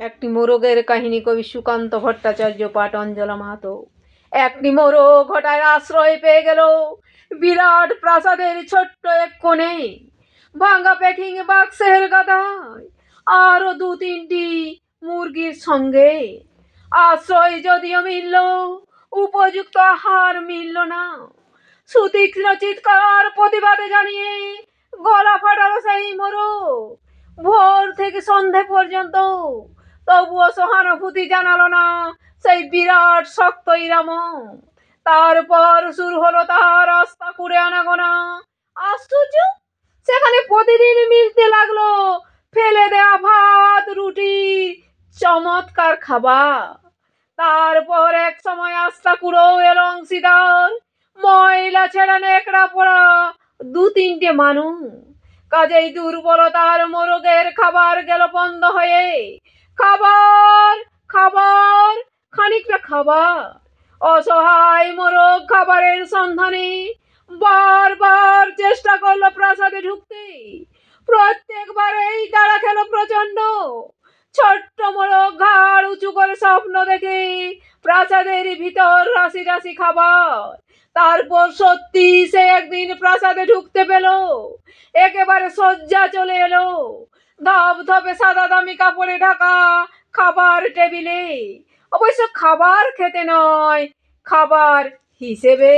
একটি মোরগের কাহিনী কবি সুকান্ত ভট্টাচার্য পাঠ অঞ্জলা মাহাতো। একটি মোরগ ঘটায় আশ্রয় পেয়ে গেল বিরাট প্রাসাদের ছোট্ট এক কোণে, ভাঙা প্যাকিং বাক্সের গাদায় আরো দু তিনটি মুরগির সঙ্গে। আশ্রয় যদিও মিলল, উপযুক্ত আহার মিলল না। সুতীক্ষ্ণ চিৎকার প্রতিবাদে জানিয়ে গলা ফাটালো সেই মোরগ। ভোর থেকে সন্ধে পর্যন্ত তবুও সহানুভূতি জানালো না সেই বিরাট শক্ত ইরাম। তারপর শুরু হলো তার রাস্তা কুড়ে আনাগোনা। আশ্চর্য, সেখানে প্রতিদিন মিলতে লাগলো ফেলে দেওয়া ভাত, রুটি, চমৎকার খাবার। তারপর এক সময় আস্তা কুড়ো এলো অংশীদার, ময়লা ছেঁড়া নেকড়া পড়া দু তিনটে মানুষ। কাজেই দুর্বলতার মোরগের খাবার গেল বন্ধ হয়ে। খাবার, খাবার, খানিকটা খাবার। অসহায় মোরগ খাবারের সন্ধানে বারবার চেষ্টা করলো প্রাসাদে ঢুকতে। প্রত্যেকবারেই তারা খেলো প্রচন্ড। ছোট্ট মোরগ ঘাড় উঁচু করে স্বপ্ন দেখে প্রাসাদের ভিতর রাশি রাশি খাবার। তারপর সত্যি সে একদিন প্রাসাদে ঢুকতে পেল। একেবারে সজ্জা চলে এলো, ধপধপে সাদা দামি কাপড়ে ঢাকা খাবার টেবিলে। অবশ্য খাবার খেতে নয়, খাবার হিসেবে।